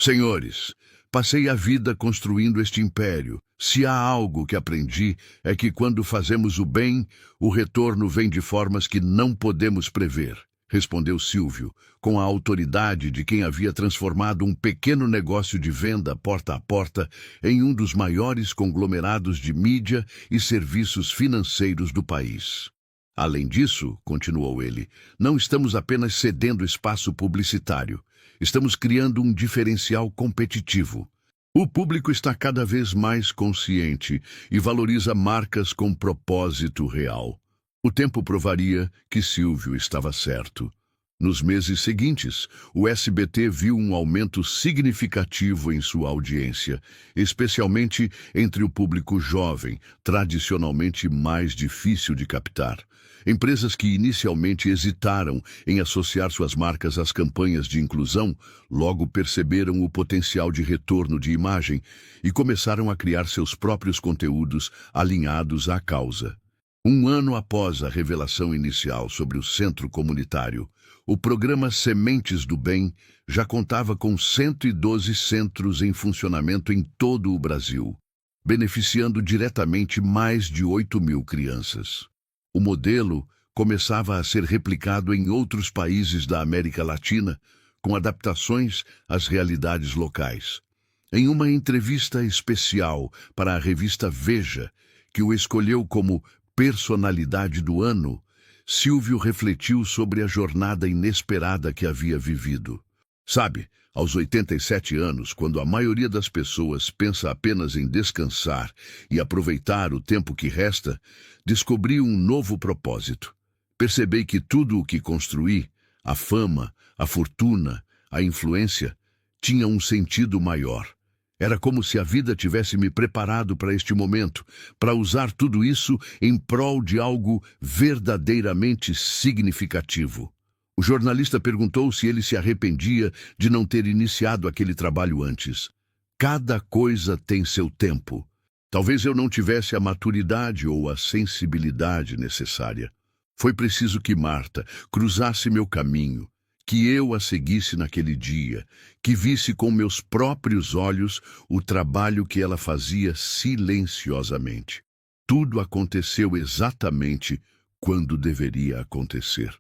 Senhores, passei a vida construindo este império. Se há algo que aprendi, é que quando fazemos o bem, o retorno vem de formas que não podemos prever, respondeu Silvio, com a autoridade de quem havia transformado um pequeno negócio de venda porta a porta em um dos maiores conglomerados de mídia e serviços financeiros do país. Além disso, continuou ele, não estamos apenas cedendo espaço publicitário, estamos criando um diferencial competitivo. O público está cada vez mais consciente e valoriza marcas com propósito real. O tempo provaria que Silvio estava certo. Nos meses seguintes, o SBT viu um aumento significativo em sua audiência, especialmente entre o público jovem, tradicionalmente mais difícil de captar. Empresas que inicialmente hesitaram em associar suas marcas às campanhas de inclusão, logo perceberam o potencial de retorno de imagem e começaram a criar seus próprios conteúdos alinhados à causa. Um ano após a revelação inicial sobre o centro comunitário, o programa Sementes do Bem já contava com 112 centros em funcionamento em todo o Brasil, beneficiando diretamente mais de 8.000 crianças. O modelo começava a ser replicado em outros países da América Latina, com adaptações às realidades locais. Em uma entrevista especial para a revista Veja, que o escolheu como personalidade do ano, Silvio refletiu sobre a jornada inesperada que havia vivido. Sabe, aos 87 anos, quando a maioria das pessoas pensa apenas em descansar e aproveitar o tempo que resta, descobri um novo propósito. Percebi que tudo o que construí, a fama, a fortuna, a influência, tinha um sentido maior. Era como se a vida tivesse me preparado para este momento, para usar tudo isso em prol de algo verdadeiramente significativo. O jornalista perguntou se ele se arrependia de não ter iniciado aquele trabalho antes. Cada coisa tem seu tempo. Talvez eu não tivesse a maturidade ou a sensibilidade necessária. Foi preciso que Marta cruzasse meu caminho, que eu a seguisse naquele dia, que visse com meus próprios olhos o trabalho que ela fazia silenciosamente. Tudo aconteceu exatamente quando deveria acontecer.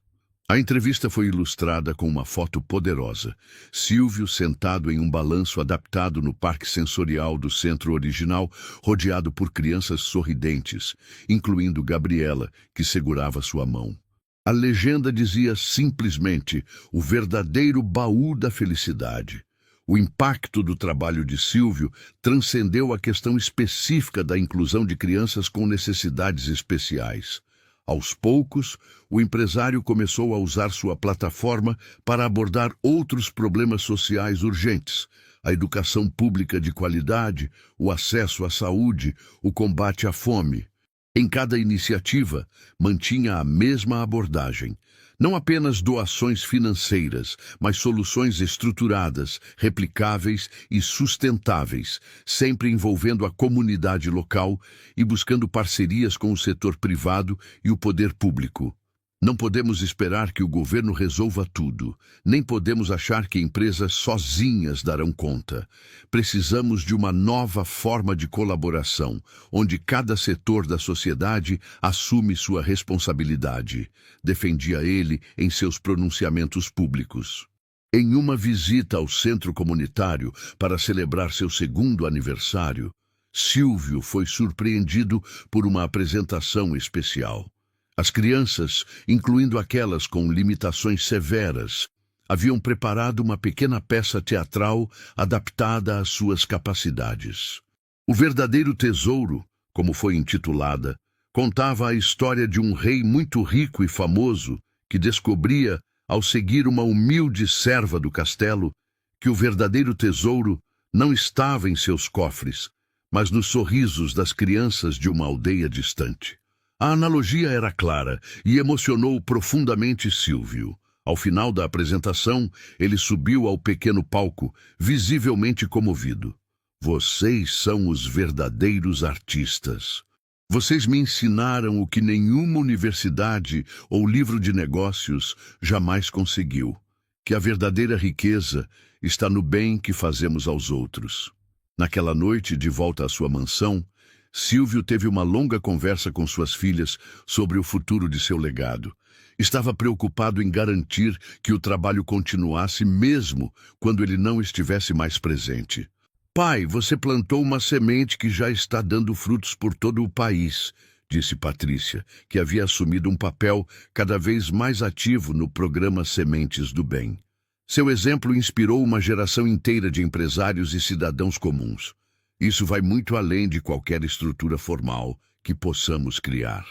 A entrevista foi ilustrada com uma foto poderosa. Silvio sentado em um balanço adaptado no parque sensorial do centro original, rodeado por crianças sorridentes, incluindo Gabriela, que segurava sua mão. A legenda dizia simplesmente o verdadeiro baú da felicidade. O impacto do trabalho de Silvio transcendeu a questão específica da inclusão de crianças com necessidades especiais. Aos poucos, o empresário começou a usar sua plataforma para abordar outros problemas sociais urgentes: a educação pública de qualidade, o acesso à saúde, o combate à fome. Em cada iniciativa, mantinha a mesma abordagem. Não apenas doações financeiras, mas soluções estruturadas, replicáveis e sustentáveis, sempre envolvendo a comunidade local e buscando parcerias com o setor privado e o poder público. Não podemos esperar que o governo resolva tudo, nem podemos achar que empresas sozinhas darão conta. Precisamos de uma nova forma de colaboração, onde cada setor da sociedade assume sua responsabilidade, defendia ele em seus pronunciamentos públicos. Em uma visita ao centro comunitário para celebrar seu 2º aniversário, Silvio foi surpreendido por uma apresentação especial. As crianças, incluindo aquelas com limitações severas, haviam preparado uma pequena peça teatral adaptada às suas capacidades. O Verdadeiro Tesouro, como foi intitulada, contava a história de um rei muito rico e famoso que descobria, ao seguir uma humilde serva do castelo, que o verdadeiro tesouro não estava em seus cofres, mas nos sorrisos das crianças de uma aldeia distante. A analogia era clara e emocionou profundamente Silvio. Ao final da apresentação, ele subiu ao pequeno palco, visivelmente comovido. Vocês são os verdadeiros artistas. Vocês me ensinaram o que nenhuma universidade ou livro de negócios jamais conseguiu, que a verdadeira riqueza está no bem que fazemos aos outros. Naquela noite, de volta à sua mansão, Silvio teve uma longa conversa com suas filhas sobre o futuro de seu legado. Estava preocupado em garantir que o trabalho continuasse mesmo quando ele não estivesse mais presente. Pai, você plantou uma semente que já está dando frutos por todo o país, disse Patrícia, que havia assumido um papel cada vez mais ativo no programa Sementes do Bem. Seu exemplo inspirou uma geração inteira de empresários e cidadãos comuns. Isso vai muito além de qualquer estrutura formal que possamos criar.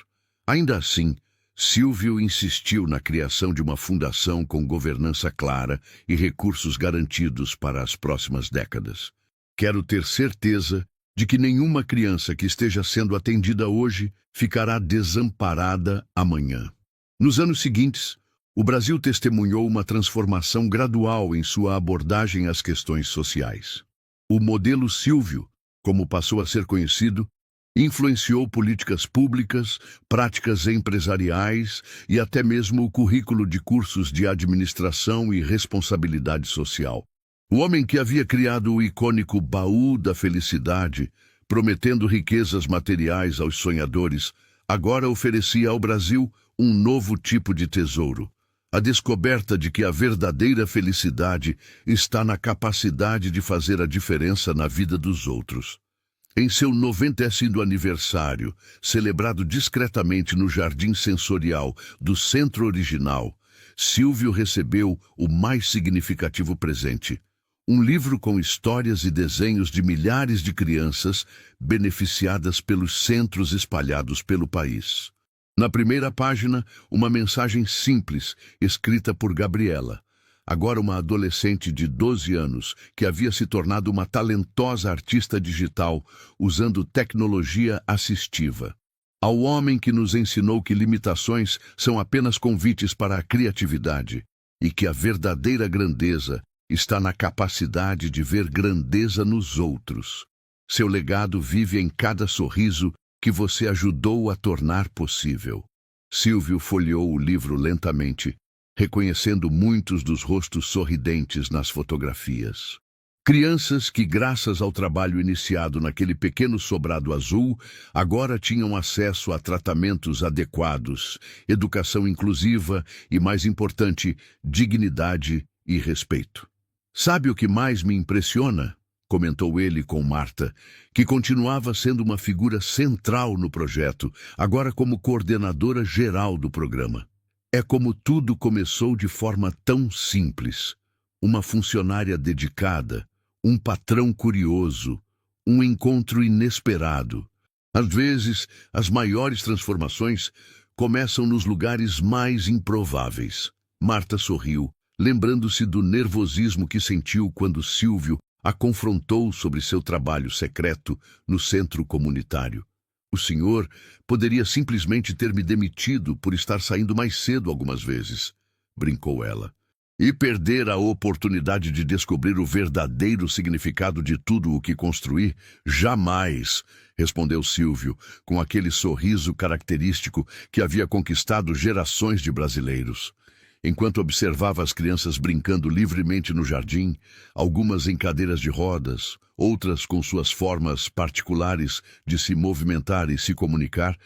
Ainda assim, Silvio insistiu na criação de uma fundação com governança clara e recursos garantidos para as próximas décadas. Quero ter certeza de que nenhuma criança que esteja sendo atendida hoje ficará desamparada amanhã. Nos anos seguintes, o Brasil testemunhou uma transformação gradual em sua abordagem às questões sociais. O modelo Silvio, como passou a ser conhecido, influenciou políticas públicas, práticas empresariais e até mesmo o currículo de cursos de administração e responsabilidade social. O homem que havia criado o icônico baú da felicidade, prometendo riquezas materiais aos sonhadores, agora oferecia ao Brasil um novo tipo de tesouro. A descoberta de que a verdadeira felicidade está na capacidade de fazer a diferença na vida dos outros. Em seu 90º aniversário, celebrado discretamente no Jardim Sensorial do Centro Original, Silvio recebeu o mais significativo presente: um livro com histórias e desenhos de milhares de crianças beneficiadas pelos centros espalhados pelo país. Na primeira página, uma mensagem simples, escrita por Gabriela, agora uma adolescente de 12 anos, que havia se tornado uma talentosa artista digital usando tecnologia assistiva. Ao homem que nos ensinou que limitações são apenas convites para a criatividade e que a verdadeira grandeza está na capacidade de ver grandeza nos outros. Seu legado vive em cada sorriso que você ajudou a tornar possível. Silvio folheou o livro lentamente, reconhecendo muitos dos rostos sorridentes nas fotografias. Crianças que, graças ao trabalho iniciado naquele pequeno sobrado azul, agora tinham acesso a tratamentos adequados, educação inclusiva e, mais importante, dignidade e respeito. Sabe o que mais me impressiona? Comentou ele com Marta, que continuava sendo uma figura central no projeto, agora como coordenadora geral do programa. É como tudo começou de forma tão simples. Uma funcionária dedicada, um patrão curioso, um encontro inesperado. Às vezes, as maiores transformações começam nos lugares mais improváveis. Marta sorriu, lembrando-se do nervosismo que sentiu quando Silvio a confrontou sobre seu trabalho secreto no centro comunitário. O senhor poderia simplesmente ter me demitido por estar saindo mais cedo algumas vezes, brincou ela. E perder a oportunidade de descobrir o verdadeiro significado de tudo o que construí? Jamais, respondeu Silvio, com aquele sorriso característico que havia conquistado gerações de brasileiros. Enquanto observava as crianças brincando livremente no jardim, algumas em cadeiras de rodas, outras com suas formas particulares de se movimentar e se comunicar,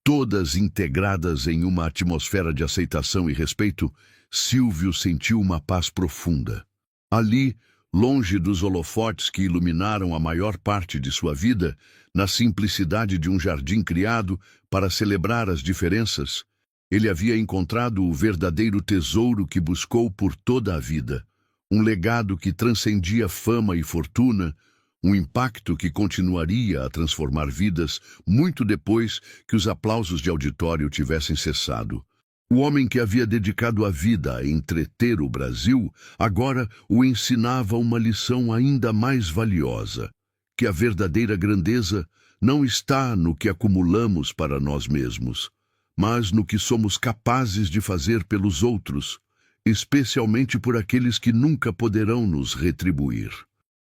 todas integradas em uma atmosfera de aceitação e respeito, Silvio sentiu uma paz profunda. Ali, longe dos holofotes que iluminaram a maior parte de sua vida, na simplicidade de um jardim criado para celebrar as diferenças, ele havia encontrado o verdadeiro tesouro que buscou por toda a vida, um legado que transcendia fama e fortuna, um impacto que continuaria a transformar vidas muito depois que os aplausos de auditório tivessem cessado. O homem que havia dedicado a vida a entreter o Brasil, agora o ensinava uma lição ainda mais valiosa, que a verdadeira grandeza não está no que acumulamos para nós mesmos, mas no que somos capazes de fazer pelos outros, especialmente por aqueles que nunca poderão nos retribuir.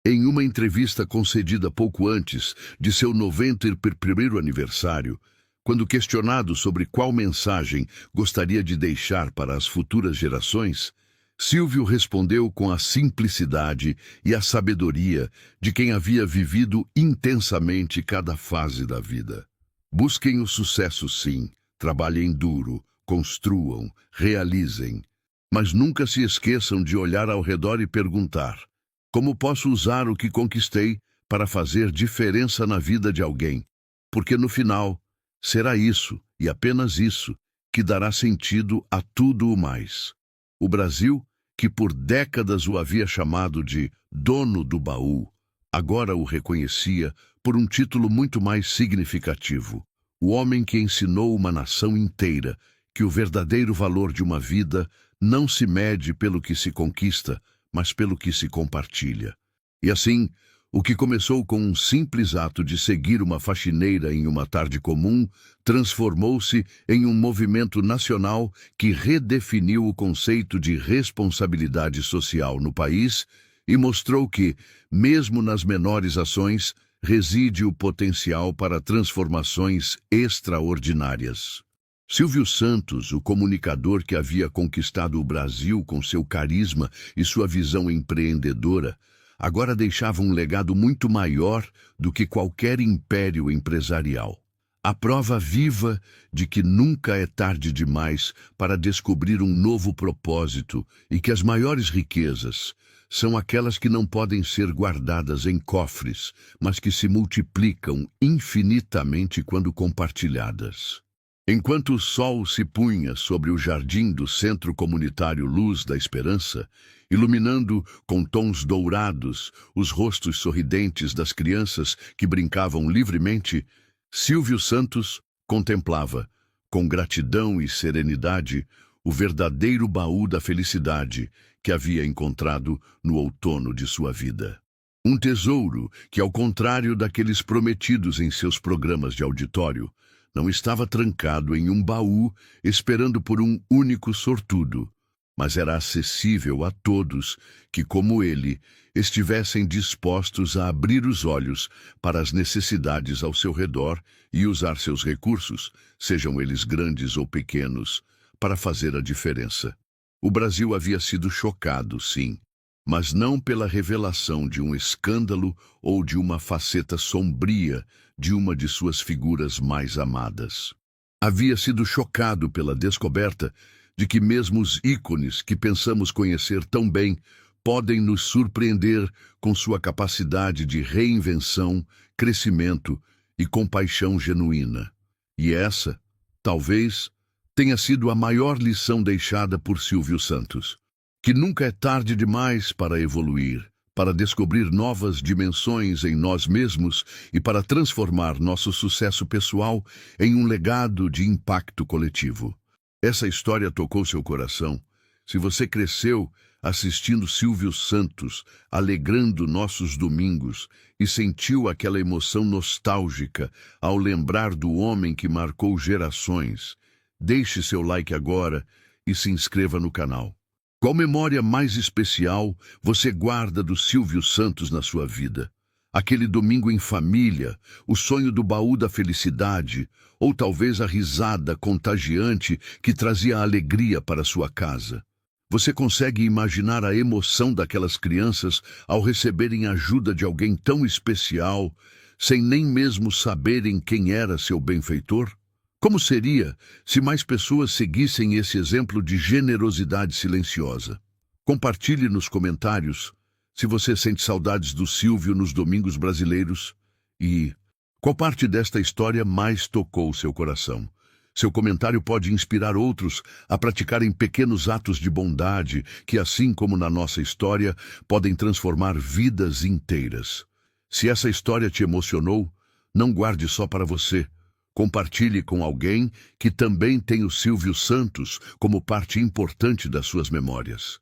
Em uma entrevista concedida pouco antes de seu 91º aniversário, quando questionado sobre qual mensagem gostaria de deixar para as futuras gerações, Silvio respondeu com a simplicidade e a sabedoria de quem havia vivido intensamente cada fase da vida. Busquem o sucesso, sim, trabalhem duro, construam, realizem, mas nunca se esqueçam de olhar ao redor e perguntar: como posso usar o que conquistei para fazer diferença na vida de alguém? Porque no final, será isso, e apenas isso, que dará sentido a tudo o mais. O Brasil, que por décadas o havia chamado de dono do baú, agora o reconhecia por um título muito mais significativo: o homem que ensinou uma nação inteira que o verdadeiro valor de uma vida não se mede pelo que se conquista, mas pelo que se compartilha. E assim, o que começou com um simples ato de seguir uma faxineira em uma tarde comum, transformou-se em um movimento nacional que redefiniu o conceito de responsabilidade social no país e mostrou que, mesmo nas menores ações, reside o potencial para transformações extraordinárias. Silvio Santos, o comunicador que havia conquistado o Brasil com seu carisma e sua visão empreendedora, agora deixava um legado muito maior do que qualquer império empresarial. A prova viva de que nunca é tarde demais para descobrir um novo propósito e que as maiores riquezas são aquelas que não podem ser guardadas em cofres, mas que se multiplicam infinitamente quando compartilhadas. Enquanto o sol se punha sobre o jardim do Centro Comunitário Luz da Esperança, iluminando com tons dourados os rostos sorridentes das crianças que brincavam livremente, Silvio Santos contemplava, com gratidão e serenidade, o verdadeiro baú da felicidade que havia encontrado no outono de sua vida. Um tesouro que, ao contrário daqueles prometidos em seus programas de auditório, não estava trancado em um baú esperando por um único sortudo, mas era acessível a todos que, como ele, estivessem dispostos a abrir os olhos para as necessidades ao seu redor e usar seus recursos, sejam eles grandes ou pequenos, para fazer a diferença. O Brasil havia sido chocado, sim, mas não pela revelação de um escândalo ou de uma faceta sombria de uma de suas figuras mais amadas. Havia sido chocado pela descoberta de que mesmo os ícones que pensamos conhecer tão bem podem nos surpreender com sua capacidade de reinvenção, crescimento e compaixão genuína. E essa, talvez, tenha sido a maior lição deixada por Silvio Santos: que nunca é tarde demais para evoluir, para descobrir novas dimensões em nós mesmos e para transformar nosso sucesso pessoal em um legado de impacto coletivo. Essa história tocou seu coração? Se você cresceu assistindo Silvio Santos, alegrando nossos domingos, e sentiu aquela emoção nostálgica ao lembrar do homem que marcou gerações, deixe seu like agora e se inscreva no canal. Qual memória mais especial você guarda do Silvio Santos na sua vida? Aquele domingo em família, o sonho do baú da felicidade, ou talvez a risada contagiante que trazia alegria para sua casa? Você consegue imaginar a emoção daquelas crianças ao receberem ajuda de alguém tão especial, sem nem mesmo saberem quem era seu benfeitor? Como seria se mais pessoas seguissem esse exemplo de generosidade silenciosa? Compartilhe nos comentários se você sente saudades do Silvio nos domingos brasileiros e qual parte desta história mais tocou seu coração. Seu comentário pode inspirar outros a praticarem pequenos atos de bondade que, assim como na nossa história, podem transformar vidas inteiras. Se essa história te emocionou, não guarde só para você. Compartilhe com alguém que também tem o Silvio Santos como parte importante das suas memórias.